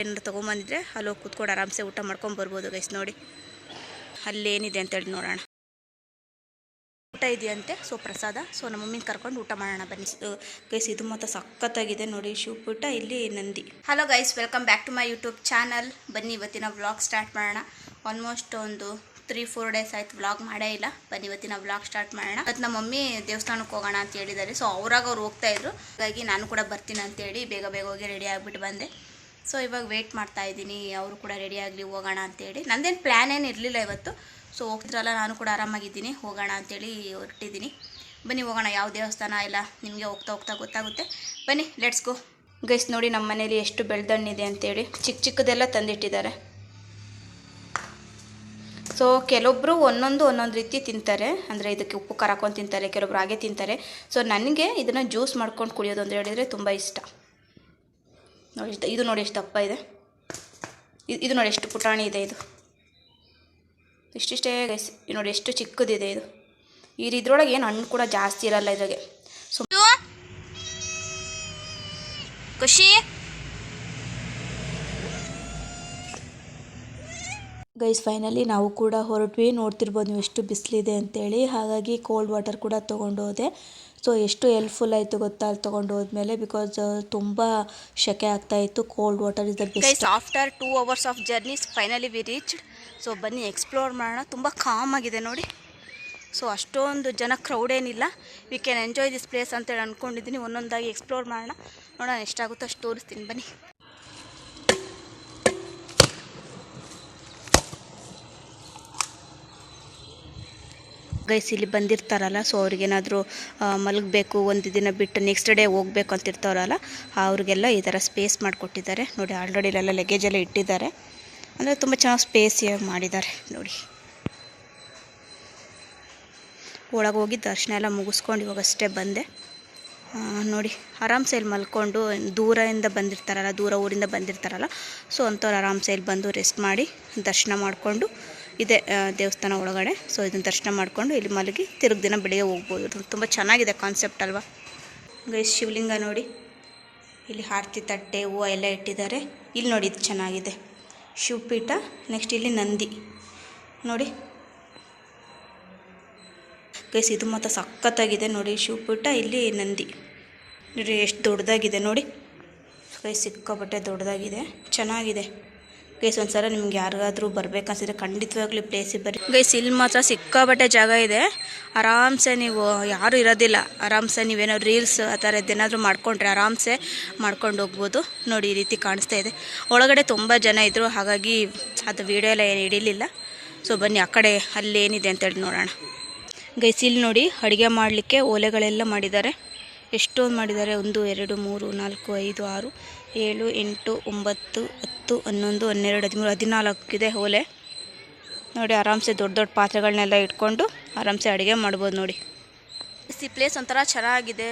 ಏನಾದ್ರು ತೊಗೊಂಬಂದಿದ್ರೆ ಅಲ್ಲಿ ಹೋಗಿ ಕೂತ್ಕೊಂಡು ಆರಾಮ್ಸೆ ಊಟ ಮಾಡ್ಕೊಂಡು ಬರ್ಬೋದು ಗೈಸ್. ನೋಡಿ ಅಲ್ಲೇನಿದೆ ಅಂತೇಳಿ ನೋಡೋಣ. ಊಟ ಇದೆಯಂತೆ, ಸೊ ಪ್ರಸಾದ. ಸೊ ನಮ್ಮ ಮಮ್ಮಿನ ಕರ್ಕೊಂಡು ಊಟ ಮಾಡೋಣ ಬನ್ನಿ ಗೈಸ್. ಇದು ಮಾತ್ರ ಸಖತ್ತಾಗಿದೆ ನೋಡಿ, ಶಿವಪುಟ, ಇಲ್ಲಿ Nandi. Hello guys, welcome back to my YouTube channel. ಬನ್ನಿ ಇವತ್ತಿನ ವ್ಲಾಗ್ ಸ್ಟಾರ್ಟ್ ಮಾಡೋಣ. ಆಲ್ಮೋಸ್ಟ್ ಒಂದು 3-4 ಡೇಸ್ ಆಯ್ತು ವ್ಲಾಗ್ ಮಾಡೇ ಇಲ್ಲ. ಬನ್ನಿ ಇವತ್ತಿನ ವ್ಲಾಗ್ ಸ್ಟಾರ್ಟ್ ಮಾಡೋಣ. ಇವತ್ತು ನಮ್ಮ ಮಮ್ಮಿ ದೇವಸ್ಥಾನಕ್ಕೆ ಹೋಗೋಣ ಅಂತ ಹೇಳಿದ್ದಾರೆ. ಸೊ ಅವ್ರು ಹೋಗ್ತಾ ಇದ್ರು, ಹಾಗಾಗಿ ನಾನು ಕೂಡ ಬರ್ತೀನಿ ಅಂತೇಳಿ ಬೇಗ ಹೋಗಿ ರೆಡಿ ಆಗಿಬಿಟ್ಟು ಬಂದೆ. ಸೊ ಇವಾಗ ವೆಯ್ಟ್ ಮಾಡ್ತಾ ಇದ್ದೀನಿ, ಅವರು ಕೂಡ ರೆಡಿ ಆಗಲಿ ಹೋಗೋಣ ಅಂತೇಳಿ. ನಂದೇನು ಪ್ಲ್ಯಾನ್ ಏನು ಇರಲಿಲ್ಲ ಇವತ್ತು. ಸೊ ಹೋಗ್ತಿರಲ್ಲ, ನಾನು ಕೂಡ ಆರಾಮಾಗಿದ್ದೀನಿ, ಹೋಗೋಣ ಅಂತೇಳಿ ಹೊರಟಿದ್ದೀನಿ. ಬನ್ನಿ ಹೋಗೋಣ. ಯಾವ ದೇವಸ್ಥಾನ ಇಲ್ಲ ನಿಮಗೆ ಹೋಗ್ತಾ ಗೊತ್ತಾಗುತ್ತೆ. ಬನ್ನಿ ಲೆಟ್ಸ್ ಗೋ. ಗೈಸ್ ನೋಡಿ ನಮ್ಮ ಮನೇಲಿ ಎಷ್ಟು ಬೆಳ್ದಣ್ಣಿದೆ ಅಂತೇಳಿ ಚಿಕ್ಕದೆಲ್ಲ ತಂದಿಟ್ಟಿದ್ದಾರೆ. ಸೊ ಕೆಲವೊಬ್ಬರು ಒಂದೊಂದು ರೀತಿ ತಿಂತಾರೆ, ಅಂದರೆ ಇದಕ್ಕೆ ಉಪ್ಪು ಖಾರ ಹಾಕೊಂಡು ತಿಂತಾರೆ, ಕೆಲವೊಬ್ರು ಹಾಗೆ ತಿಂತಾರೆ. ಸೊ ನನಗೆ ಇದನ್ನು ಜ್ಯೂಸ್ ಮಾಡ್ಕೊಂಡು ಕುಡಿಯೋದು ಅಂತ ಹೇಳಿದರೆ ತುಂಬ ಇಷ್ಟ. ನೋಡಿ ಇದು ನೋಡಿ ಎಷ್ಟು ದಪ್ಪ ಇದೆ, ಇದು ನೋಡಿ ಎಷ್ಟು ಪುಟಾಣಿ ಇದೆ. ಇದು ಇಷ್ಟಿಷ್ಟೇ ಗೈಸ್. ನೋಡಿ ಎಷ್ಟು ಚಿಕ್ಕದಿದೆ ಇದು. ಇದ್ರೊಳಗೆ ಏನು ಹಣ್ಣು ಕೂಡ ಜಾಸ್ತಿ ಇರಲ್ಲ ಇದ್ರಾಗೆ. ಸೊ ಖುಷಿ ಗೈಸ್, ಫೈನಲಿ ನಾವು ಕೂಡ ಹೊರಟ್ವಿ. ನೋಡ್ತಿರ್ಬೋದು ನೀವು ಎಷ್ಟು ಬಿಸಿಲಿದೆ ಅಂತೇಳಿ. ಹಾಗಾಗಿ ಕೋಲ್ಡ್ ವಾಟರ್ ಕೂಡ ತೊಗೊಂಡು ಹೋದೆ. ಸೊ ಎಷ್ಟು ಹೆಲ್ಪ್ಫುಲ್ ಆಯಿತು ಗೊತ್ತಾ ಅಲ್ಲಿ ತೊಗೊಂಡು ಹೋದ್ಮೇಲೆ, ಬಿಕಾಸ್ ತುಂಬ ಶೆಕೆ ಆಗ್ತಾಯಿತ್ತು. Cold water is the best. After 2 hours of journey finally we reached. So ಬನ್ನಿ ಎಕ್ಸ್ಪ್ಲೋರ್ ಮಾಡೋಣ. ತುಂಬ ಕಾಮ್ ಆಗಿದೆ ನೋಡಿ. ಸೊ ಅಷ್ಟೊಂದು ಜನ ಕ್ರೌಡ್ ಏನಿಲ್ಲ. We can enjoy this place ಅಂತೇಳಿ ಅಂದ್ಕೊಂಡಿದ್ದೀನಿ. ಒಂದೊಂದಾಗಿ ಎಕ್ಸ್ಪ್ಲೋರ್ ಮಾಡೋಣ, ನೋಡೋಣ ಎಷ್ಟಾಗುತ್ತೋ ಅಷ್ಟು ತೋರಿಸ್ತೀನಿ ಬನ್ನಿ. ಗೈಸ್ ಇಲ್ಲಿ ಬಂದಿರ್ತಾರಲ್ಲ, ಸೊ ಅವ್ರಿಗೇನಾದರೂ ಮಲಗಬೇಕು, ಒಂದು ದಿನ ಬಿಟ್ಟು ನೆಕ್ಸ್ಟ್ ಡೇ ಹೋಗ್ಬೇಕು ಅಂತಿರ್ತಾರಲ್ಲ, ಅವ್ರಿಗೆಲ್ಲ ಈ ಥರ ಸ್ಪೇಸ್ ಮಾಡಿಕೊಟ್ಟಿದ್ದಾರೆ ನೋಡಿ. ಆಲ್ರೆಡಿ ಇಲ್ಲೆಲ್ಲ ಲಗೇಜ್ ಎಲ್ಲ ಇಟ್ಟಿದ್ದಾರೆ, ಅಂದರೆ ತುಂಬ ಚೆನ್ನಾಗಿ ಸ್ಪೇಸ್ ಮಾಡಿದ್ದಾರೆ ನೋಡಿ. ಒಳಗೆ ಹೋಗಿ ದರ್ಶನ ಎಲ್ಲ ಮುಗಿಸ್ಕೊಂಡು ಇವಾಗಷ್ಟೇ ಬಂದೆ ನೋಡಿ. ಆರಾಮ್ಸೆ ಇಲ್ಲಿ ಮಲ್ಕೊಂಡು, ದೂರದಿಂದ ಬಂದಿರ್ತಾರಲ್ಲ, ದೂರ ಊರಿಂದ ಬಂದಿರ್ತಾರಲ್ಲ, ಸೊ ಅಂಥವ್ರು ಆರಾಮ್ಸೆ ಇಲ್ಲಿ ಬಂದು ರೆಸ್ಟ್ ಮಾಡಿ ದರ್ಶನ ಮಾಡಿಕೊಂಡು, ಇದೆ ದೇವಸ್ಥಾನ ಒಳಗಡೆ. ಸೊ ಇದನ್ನು ದರ್ಶನ ಮಾಡಿಕೊಂಡು ಇಲ್ಲಿ ಮಲಗಿ ತಿರುಗಿ ದಿನ ಬೆಳಿಗ್ಗೆ ಹೋಗ್ಬೋದು. ತುಂಬ ಚೆನ್ನಾಗಿದೆ ಕಾನ್ಸೆಪ್ಟ್ ಅಲ್ವಾ ಗೈಸ್. ಶಿವಲಿಂಗ ನೋಡಿ, ಇಲ್ಲಿ ಆರತಿ ತಟ್ಟೆ ಹೂವು ಎಲ್ಲ ಇಟ್ಟಿದ್ದಾರೆ. ಇಲ್ಲಿ ನೋಡಿ ಇದು ಚೆನ್ನಾಗಿದೆ, ಶಿವಪೀಠ. ನೆಕ್ಸ್ಟ್ ಇಲ್ಲಿ ನಂದಿ ನೋಡಿ ಗೈಸ್, ಇದು ಮಾತ್ರ ಸಖತ್ತಾಗಿದೆ ನೋಡಿ. ಶಿವಪೀಠ, ಇಲ್ಲಿ ನಂದಿ ನೋಡಿ ಎಷ್ಟು ದೊಡ್ಡದಾಗಿದೆ ನೋಡಿ ಗೈಸ್. ಸಿಕ್ಕಾಪಟ್ಟೆ ದೊಡ್ಡದಾಗಿದೆ, ಚೆನ್ನಾಗಿದೆ ಗೈಸ್. ಒಂದ್ಸಲ ನಿಮ್ಗೆ ಯಾರಿಗಾದ್ರೂ ಬರ್ಬೇಕನ್ಸಿದ್ರೆ ಖಂಡಿತವಾಗ್ಲೂ ಪ್ಲೇಸಿಗೆ ಬರ್ರಿ ಗೈಸ್. ಇಲ್ಲಿ ಮಾತ್ರ ಸಿಕ್ಕಾಪಟ್ಟೆ ಜಾಗ ಇದೆ. ಆರಾಮ್ಸೆ ನೀವು, ಯಾರೂ ಇರೋದಿಲ್ಲ, ಆರಾಮ್ಸೆ ನೀವೇನೋ ರೀಲ್ಸ್ ಆ ಥರದ್ದೇನಾದರೂ ಮಾಡ್ಕೊಂಡ್ರೆ ಆರಾಮ್ಸೆ ಮಾಡ್ಕೊಂಡು ಹೋಗ್ಬೋದು ನೋಡಿ. ಈ ರೀತಿ ಕಾಣಿಸ್ತಾ ಇದೆ. ಒಳಗಡೆ ತುಂಬ ಜನ ಇದ್ದರು, ಹಾಗಾಗಿ ಅದು ವೀಡಿಯೋ ಎಲ್ಲ ಏನು ಹಿಡಿಲಿಲ್ಲ. ಸೊ ಬನ್ನಿ ಆ ಕಡೆ ಅಲ್ಲೇನಿದೆ ಅಂತೇಳಿ ನೋಡೋಣ ಗೈಸ್. ಇಲ್ಲಿ ನೋಡಿ ಅಡುಗೆ ಮಾಡಲಿಕ್ಕೆ ಒಲೆಗಳೆಲ್ಲ ಮಾಡಿದ್ದಾರೆ. ಎಷ್ಟೊಂದು ಮಾಡಿದ್ದಾರೆ. 1 2 3 4 5 6 7 8 9 10 11 12 13 14 ಇದೆ ಒಲೆ ನೋಡಿ. ಆರಾಮ್ಸೆ ದೊಡ್ಡ ಪಾತ್ರೆಗಳನ್ನೆಲ್ಲ ಇಟ್ಕೊಂಡು ಆರಾಮ್ಸೆ ಅಡುಗೆ ಮಾಡ್ಬೋದು ನೋಡಿ. ಈ ಪ್ಲೇಸ್ ಒಂಥರ ಚೆನ್ನಾಗಿದೆ,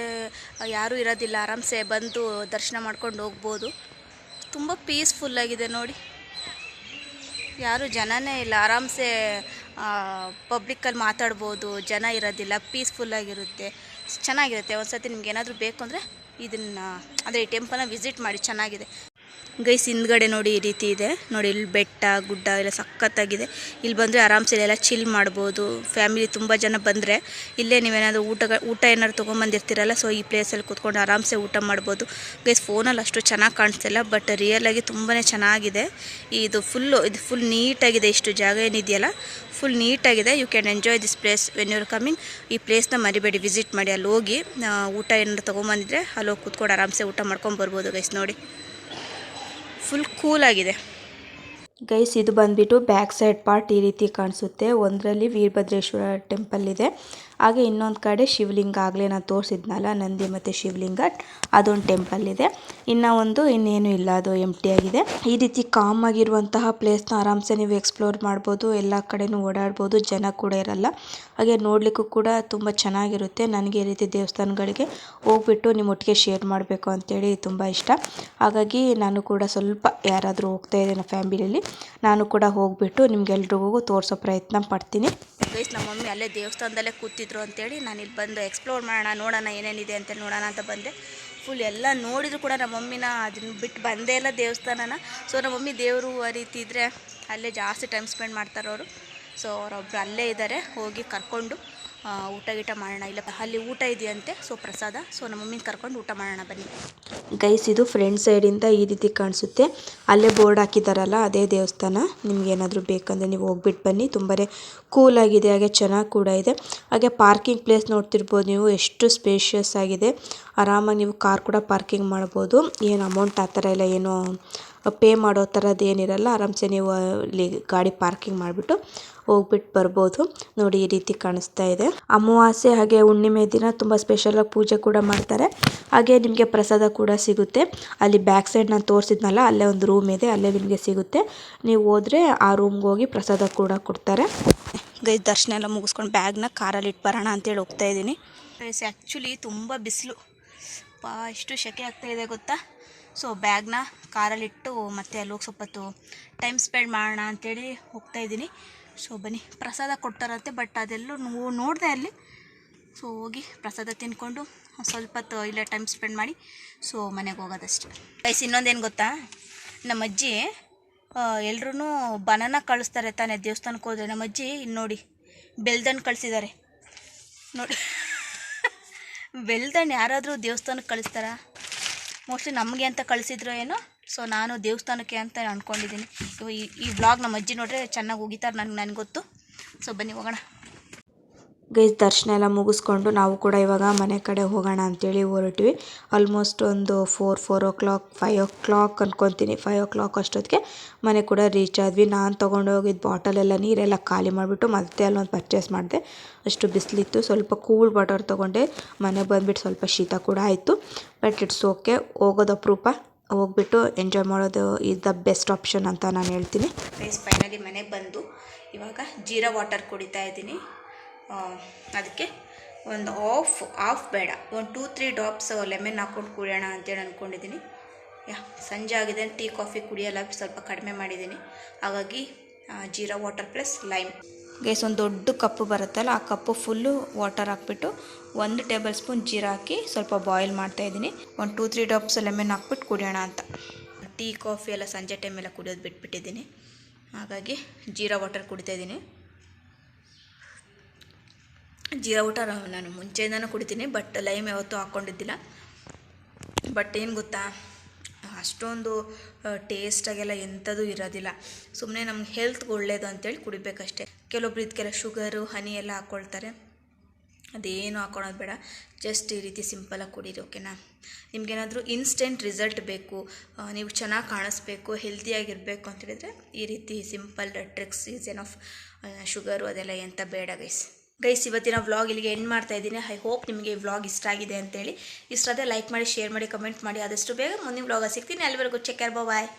ಯಾರೂ ಇರೋದಿಲ್ಲ, ಆರಾಮ್ಸೆ ಬಂದು ದರ್ಶನ ಮಾಡ್ಕೊಂಡು ಹೋಗ್ಬೋದು. ತುಂಬ ಪೀಸ್ಫುಲ್ಲಾಗಿದೆ ನೋಡಿ, ಯಾರೂ ಜನನೇ ಇಲ್ಲ. ಆರಾಮ್ಸೆ ಪಬ್ಲಿಕ್ಕಲ್ಲಿ ಮಾತಾಡ್ಬೋದು, ಜನ ಇರೋದಿಲ್ಲ, ಪೀಸ್ಫುಲ್ಲಾಗಿರುತ್ತೆ, ಚೆನ್ನಾಗಿರುತ್ತೆ. ಒಂದು ಸರ್ತಿ ನಿಮ್ಗೆ ಏನಾದರೂ ಬೇಕು ಅಂದರೆ ಇದನ್ನು, ಅಂದರೆ ಈ ಟೆಂಪಲ್ನ ವಿಸಿಟ್ ಮಾಡಿ, ಚೆನ್ನಾಗಿದೆ ಗೈಸ್. ಹಿಂದ್ಗಡೆ ನೋಡಿ ಈ ರೀತಿ ಇದೆ ನೋಡಿ. ಇಲ್ಲಿ ಬೆಟ್ಟ ಗುಡ್ಡ ಎಲ್ಲ ಸಖತ್ತಾಗಿದೆ. ಇಲ್ಲಿ ಬಂದರೆ ಆರಾಮ್ಸೆ ಎಲ್ಲ ಚಿಲ್ ಮಾಡ್ಬೋದು. ಫ್ಯಾಮಿಲಿ ತುಂಬ ಜನ ಬಂದರೆ ಇಲ್ಲೇ ನೀವೇನಾದರೂ ಊಟ ಏನಾದ್ರು ತೊಗೊಂಬಂದಿರ್ತೀರಲ್ಲ, ಸೊ ಈ ಪ್ಲೇಸಲ್ಲಿ ಕೂತ್ಕೊಂಡು ಆರಾಮ್ಸೆ ಊಟ ಮಾಡ್ಬೋದು ಗೈಸ್. ಫೋನಲ್ಲಿ ಅಷ್ಟು ಚೆನ್ನಾಗಿ ಕಾಣಿಸ್ತಿಲ್ಲ, ಬಟ್ ರಿಯಲಾಗಿ ತುಂಬಾ ಚೆನ್ನಾಗಿದೆ. ಇದು ಫುಲ್ ನೀಟಾಗಿದೆ. ಇಷ್ಟು ಜಾಗ ಏನಿದೆಯಲ್ಲ ಫುಲ್ ನೀಟಾಗಿದೆ. You can enjoy this place when you're coming. ಈ ಪ್ಲೇಸ್ನ ಮರಿಬೇಡಿ, ವಿಸಿಟ್ ಮಾಡಿ. ಅಲ್ಲಿ ಹೋಗಿ ಊಟ ಏನಾದ್ರು ತೊಗೊಂಬಂದಿದ್ರೆ ಅಲ್ಲಿ ಹೋಗಿ ಕೂತ್ಕೊಂಡು ಆರಾಮ್ಸೆ ಊಟ ಮಾಡ್ಕೊಂಡು ಬರ್ಬೋದು ಗೈಸ್. ನೋಡಿ ಫುಲ್ ಕೂಲಾಗಿದೆ ಗೈಸ್. ಇದು ಬಂದುಬಿಟ್ಟು ಬ್ಯಾಕ್ ಸೈಡ್ ಪಾರ್ಟ್ ಈ ರೀತಿ ಕಾಣಿಸುತ್ತೆ. ಒಂದರಲ್ಲಿ ವೀರಭದ್ರೇಶ್ವರ ಟೆಂಪಲ್ ಇದೆ, ಹಾಗೆ ಇನ್ನೊಂದು ಕಡೆ ಶಿವಲಿಂಗ, ಆಗಲೇ ನಾನು ತೋರಿಸಿದ್ನಲ್ಲ ನಂದಿ ಮತ್ತು ಶಿವಲಿಂಗ, ಅದೊಂದು ಟೆಂಪಲ್ ಇದೆ. ಇನ್ನೇನು ಇಲ್ಲ, ಅದು ಎಂಟಿ ಆಗಿದೆ. ಈ ರೀತಿ ಕಾಮ್ ಆಗಿರುವಂತಹ ಪ್ಲೇಸ್ನ ಆರಾಮ್ಸೆ ನೀವು ಎಕ್ಸ್ಪ್ಲೋರ್ ಮಾಡ್ಬೋದು, ಎಲ್ಲ ಕಡೆನೂ ಓಡಾಡ್ಬೋದು, ಜನ ಕೂಡ ಇರಲ್ಲ. ಹಾಗೆ ನೋಡಲಿಕ್ಕೂ ಕೂಡ ತುಂಬ ಚೆನ್ನಾಗಿರುತ್ತೆ. ನನಗೆ ಈ ರೀತಿ ದೇವಸ್ಥಾನಗಳಿಗೆ ಹೋಗ್ಬಿಟ್ಟು ನಿಮ್ಮ ಒಟ್ಟಿಗೆ ಶೇರ್ ಮಾಡಬೇಕು ಅಂತೇಳಿ ತುಂಬ ಇಷ್ಟ. ಹಾಗಾಗಿ ನಾನು ಕೂಡ ಸ್ವಲ್ಪ ಯಾರಾದರೂ ಹೋಗ್ತಾ ಇದ್ದೇನೆ ಫ್ಯಾಮಿಲಿಯಲ್ಲಿ, ನಾನು ಕೂಡ ಹೋಗಿಬಿಟ್ಟು ನಿಮ್ಗೆಲ್ರಿಗೂ ತೋರಿಸೋ ಪ್ರಯತ್ನ ಪಡ್ತೀನಿ ಗೈಸ್. ನಮ್ಮ ಮಮ್ಮಿ ಅಲ್ಲೇ ದೇವಸ್ಥಾನದಲ್ಲೇ ಕೂತಿದ್ರು ಅಂತೇಳಿ ನಾನು ಇಲ್ಲಿ ಬಂದು ಎಕ್ಸ್ಪ್ಲೋರ್ ಮಾಡೋಣ, ನೋಡೋಣ ಏನೇನಿದೆ ಅಂತೇಳಿ ನೋಡೋಣ ಅಂತ ಬಂದೆ. ಫುಲ್ ಎಲ್ಲ ನೋಡಿದ್ರು ಕೂಡ ನಮ್ಮ ಮಮ್ಮಿನ ಅದನ್ನ ಬಿಟ್ಟು ಬಂದೇ ಇಲ್ಲ ದೇವಸ್ಥಾನನ. ಸೊ ನಮ್ಮ ಮಮ್ಮಿ ದೇವರು ಆ ರೀತಿ ಇದ್ದರೆ ಅಲ್ಲೇ ಜಾಸ್ತಿ ಟೈಮ್ ಸ್ಪೆಂಡ್ ಮಾಡ್ತಾರವರು. ಸೊ ಅವರೊಬ್ಬರು ಅಲ್ಲೇ ಇದ್ದಾರೆ, ಹೋಗಿ ಕರ್ಕೊಂಡು ಊಟ ಗೀಟ ಮಾಡೋಣ. ಇಲ್ಲ ಅಲ್ಲಿ ಊಟ ಇದೆಯಂತೆ, ಸೊ ಪ್ರಸಾದ. ಸೊ ನಮ್ಮ ಮಮ್ಮಿನ ಕರ್ಕೊಂಡು ಊಟ ಮಾಡೋಣ ಬನ್ನಿ ಗೈಸ್. ಇದು ಫ್ರಂಟ್ ಸೈಡಿಂದ ಈ ರೀತಿ ಕಾಣಿಸುತ್ತೆ. ಅಲ್ಲೇ ಬೋರ್ಡ್ ಹಾಕಿದ್ದಾರಲ್ಲ ಅದೇ ದೇವಸ್ಥಾನ. ನಿಮ್ಗೇನಾದರೂ ಬೇಕಂದರೆ ನೀವು ಹೋಗ್ಬಿಟ್ಟು ಬನ್ನಿ. ತುಂಬಾ ಕೂಲಾಗಿದೆ, ಹಾಗೆ ಚೆನ್ನಾಗಿ ಕೂಡ ಇದೆ. ಹಾಗೆ ಪಾರ್ಕಿಂಗ್ ಪ್ಲೇಸ್ ನೋಡ್ತಿರ್ಬೋದು ನೀವು, ಎಷ್ಟು ಸ್ಪೇಷಿಯಸ್ ಆಗಿದೆ. ಆರಾಮಾಗಿ ನೀವು ಕಾರ್ ಕೂಡ ಪಾರ್ಕಿಂಗ್ ಮಾಡ್ಬೋದು. ಏನು ಅಮೌಂಟ್ ಆ ಥರ ಎಲ್ಲ ಏನೋ ಪೇ ಮಾಡೋ ಥರದ್ದು ಏನಿರಲ್ಲ. ಆರಾಮ್ಸೆ ನೀವು ಅಲ್ಲಿ ಗಾಡಿ ಪಾರ್ಕಿಂಗ್ ಮಾಡಿಬಿಟ್ಟು ಹೋಗ್ಬಿಟ್ಟು ಬರ್ಬೋದು. ನೋಡಿ ಈ ರೀತಿ ಕಾಣಿಸ್ತಾ ಇದೆ. ಅಮಾವಾಸ್ಯೆ ಹಾಗೆ ಹುಣ್ಣಿಮೆ ದಿನ ತುಂಬ ಸ್ಪೆಷಲಾಗಿ ಪೂಜೆ ಕೂಡ ಮಾಡ್ತಾರೆ. ಹಾಗೆ ನಿಮಗೆ ಪ್ರಸಾದ ಕೂಡ ಸಿಗುತ್ತೆ. ಅಲ್ಲಿ ಬ್ಯಾಕ್ ಸೈಡ್ ನಾನು ತೋರಿಸಿದ್ನಲ್ಲ, ಅಲ್ಲೇ ಒಂದು ರೂಮ್ ಇದೆ, ಅಲ್ಲೇ ನಿಮಗೆ ಸಿಗುತ್ತೆ. ನೀವು ಹೋದರೆ ಆ ರೂಮ್ಗೆ ಹೋಗಿ ಪ್ರಸಾದ ಕೂಡ ಕೊಡ್ತಾರೆ. ಗೈಸ್ ದರ್ಶನ ಎಲ್ಲ ಮುಗಿಸ್ಕೊಂಡು ಬ್ಯಾಗ್ನ ಕಾರಲ್ಲಿ ಇಟ್ಟು ಬರೋಣ ಅಂತೇಳಿ ಹೋಗ್ತಾ ಇದ್ದೀನಿ. ಗೈಸ್ ಆ್ಯಕ್ಚುಲಿ ತುಂಬ ಬಿಸಿಲು, ಎಷ್ಟು ಸೆಕೆ ಆಗ್ತಾಯಿದೆ ಗೊತ್ತಾ. ಸೊ ಬ್ಯಾಗ್ನ ಕಾರಲ್ಲಿಟ್ಟು ಮತ್ತೆ ಅಲ್ಲಿ ಹೋಗಿ ಸ್ವಲ್ಪ ಹೊತ್ತು ಟೈಮ್ ಸ್ಪೆಂಡ್ ಮಾಡೋಣ ಅಂಥೇಳಿ ಹೋಗ್ತಾ ಇದ್ದೀನಿ. ಸೊ ಬನ್ನಿ, ಪ್ರಸಾದ ಕೊಡ್ತಾರಂತೆ, ಬಟ್ ಅದೆಲ್ಲೂ ನೋಡಿದೆ ಅಲ್ಲಿ. ಸೊ ಹೋಗಿ ಪ್ರಸಾದ ತಿನ್ಕೊಂಡು ಸ್ವಲ್ಪ ಹೊತ್ತು ಇಲ್ಲೇ ಟೈಮ್ ಸ್ಪೆಂಡ್ ಮಾಡಿ ಸೊ ಮನೆಗೆ ಹೋಗೋದಷ್ಟೇ. ಗೈಸ್ ಇನ್ನೊಂದೇನು ಗೊತ್ತಾ, ನಮ್ಮ ಅಜ್ಜಿ ಎಲ್ರೂ ಬನಾನ ಕಳಿಸ್ತಾರೆ ತಾನೇ ದೇವಸ್ಥಾನಕ್ಕೆ ಹೋದರೆ. ನಮ್ಮ ಅಜ್ಜಿ ಇಲ್ಲಿ ನೋಡಿ ಬೆಲ್ದಣ್ಣು ಕಳಿಸಿದ್ದಾರೆ ನೋಡಿ. ಬೆಲ್ದಣ್ಣು ಯಾರಾದರೂ ದೇವಸ್ಥಾನಕ್ಕೆ ಕಳಿಸ್ತಾರಾ? ಮೋಸ್ಟ್ಲಿ ನಮಗೆ ಅಂತ ಕಳಿಸಿದ್ರು ಏನೋ. ಸೊ ನಾನು ದೇವಸ್ಥಾನಕ್ಕೆ ಅಂತ ಅಂದ್ಕೊಂಡಿದ್ದೀನಿ. ಈ ವ್ಲಾಗ್ ನಮ್ಮ ಅಜ್ಜಿ ನೋಡ್ರೆ ಚೆನ್ನಾಗಿ ಹೋಗಿತಾರೆ, ನನಗೆ ಗೊತ್ತು. ಸೊ ಬನ್ನಿ ಹೋಗೋಣ. ಗೈಸ್ ದರ್ಶನ ಎಲ್ಲ ಮುಗಿಸ್ಕೊಂಡು ನಾವು ಕೂಡ ಇವಾಗ ಮನೆ ಕಡೆ ಹೋಗೋಣ ಅಂತೇಳಿ ಹೊರಟ್ವಿ. ಆಲ್ಮೋಸ್ಟ್ ಒಂದು 4 o'clock 5 o'clock ಅನ್ಕೊತೀನಿ. 5 o'clock ಅಷ್ಟೊತ್ತಿಗೆ ಮನೆ ಕೂಡ ರೀಚ್ ಆದ್ವಿ. ನಾನು ತೊಗೊಂಡು ಹೋಗಿದ್ದು ಬಾಟಲೆಲ್ಲ ನೀರೆಲ್ಲ ಖಾಲಿ ಮಾಡಿಬಿಟ್ಟು ಮತ್ತೆ ಅಲ್ಲೊಂದು ಪರ್ಚೇಸ್ ಮಾಡಿದೆ. ಅಷ್ಟು ಬಿಸಿಲಿತ್ತು. ಸ್ವಲ್ಪ ಕೂಲ್ ವಾಟರ್ ತೊಗೊಂಡೆ. ಮನೆಗೆ ಬಂದುಬಿಟ್ಟು ಸ್ವಲ್ಪ ಶೀತ ಕೂಡ ಆಯಿತು. ಬಟ್ ಇಟ್ಸ್ ಓಕೆ, ಹೋಗೋದು ಅಪರೂಪ, ಹೋಗ್ಬಿಟ್ಟು ಎಂಜಾಯ್ ಮಾಡೋದು ಈಸ್ ದ ಬೆಸ್ಟ್ ಆಪ್ಷನ್ ಅಂತ ನಾನು ಹೇಳ್ತೀನಿ. ಗೈಸ್ ಫೈನಲಿ ಮನೆಗೆ ಬಂದು ಇವಾಗ ಜೀರಾ ವಾಟರ್ ಕುಡಿತಾ ಇದ್ದೀನಿ. ಅದಕ್ಕೆ ಒಂದು ಹಾಫ್ ಬೇಡ, ಒಂದು 2-3 ಡ್ರಾಪ್ಸ್ ಲೆಮನ್ ಹಾಕ್ಕೊಂಡು ಕುಡಿಯೋಣ ಅಂತೇಳಿ ಅಂದ್ಕೊಂಡಿದ್ದೀನಿ. ಸಂಜೆ ಆಗಿದೆ, ಟೀ ಕಾಫಿ ಕುಡಿಯೋಲ್ಲ, ಸ್ವಲ್ಪ ಕಡಿಮೆ ಮಾಡಿದ್ದೀನಿ. ಹಾಗಾಗಿ jeera water plus lime. Guys ಒಂದು ದೊಡ್ಡ ಕಪ್ಪು ಬರುತ್ತಲ್ಲ, ಆ ಕಪ್ಪು ಫುಲ್ಲು ವಾಟರ್ ಹಾಕ್ಬಿಟ್ಟು 1 ಟೇಬಲ್ ಸ್ಪೂನ್ ಜೀರಾ ಹಾಕಿ ಸ್ವಲ್ಪ ಬಾಯ್ಲ್ ಮಾಡ್ತಾಯಿದ್ದೀನಿ. ಒಂದು 2-3 ಡ್ರಾಪ್ಸ್ ಲೆಮನ್ ಹಾಕ್ಬಿಟ್ಟು ಕುಡಿಯೋಣ ಅಂತ. ಟೀ ಕಾಫಿ ಎಲ್ಲ ಸಂಜೆ ಟೈಮೆಲ್ಲ ಕುಡಿಯೋದು ಬಿಟ್ಬಿಟ್ಟಿದ್ದೀನಿ. ಹಾಗಾಗಿ ಜೀರಾ ವಾಟರ್ ಕುಡಿತಾಯಿದ್ದೀನಿ. ಜೀರಾ ವಾಟರ್ ನಾನು ಮುಂಚೆಯಿಂದನೂ ಕುಡಿತೀನಿ, ಬಟ್ ಲೈಮ್ ಯಾವತ್ತೂ ಹಾಕ್ಕೊಂಡಿದ್ದಿಲ್ಲ. ಬಟ್ ಏನು ಗೊತ್ತಾ, ಅಷ್ಟೊಂದು ಟೇಸ್ಟಾಗೆಲ್ಲ ಎಂಥದ್ದು ಇರೋದಿಲ್ಲ. ಸುಮ್ಮನೆ ನಮ್ಗೆ ಹೆಲ್ತ್ಗೆ ಒಳ್ಳೇದು ಅಂತೇಳಿ ಕುಡಿಬೇಕಷ್ಟೆ. ಕೆಲವೊಬ್ರು ಇದಕ್ಕೆಲ್ಲ ಶುಗರು ಹನಿ ಎಲ್ಲ ಹಾಕ್ಕೊಳ್ತಾರೆ. ಅದೇನು ಹಾಕ್ಕೊಳೋದು ಬೇಡ, ಜಸ್ಟ್ ಈ ರೀತಿ ಸಿಂಪಲಾಗಿ ಕುಡೀರಿ, ಓಕೆನಾ. ನಿಮ್ಗೇನಾದರೂ ಇನ್ಸ್ಟೆಂಟ್ ರಿಸಲ್ಟ್ ಬೇಕು, ನೀವು ಚೆನ್ನಾಗಿ ಕಾಣಿಸ್ಬೇಕು, ಹೆಲ್ತಿಯಾಗಿರಬೇಕು ಅಂತೇಳಿದರೆ ಈ ರೀತಿ simple tricks use of sugar ಅದೆಲ್ಲ ಎಂಥ ಬೇಡ ಗೈಸ್. ಇವತ್ತಿನ ವ್ಲಾಗ್ ಇಲ್ಲಿಗೆ ಎಂಡ್ ಮಾಡ್ತಾ ಇದ್ದೀನಿ. ಐ ಹೋಪ್ ನಿಮಗೆ ಈ ವ್ಲಾಗ್ ಇಷ್ಟ ಆಗಿದೆ ಅಂತೇಳಿ. ಇಷ್ಟ ಆದರೆ ಲೈಕ್ ಮಾಡಿ, ಶೇರ್ ಮಾಡಿ, ಕಮೆಂಟ್ ಮಾಡಿ. ಆದಷ್ಟು ಬೇಗ ಮುಂದಿನ ವ್ಲಾಗ ಸಿಗ್ತೀನಿ. ಅಲ್ಲಿವರೆಗೂ ಚೆಕ್ ಕೇರ್, ಬಾಯ್.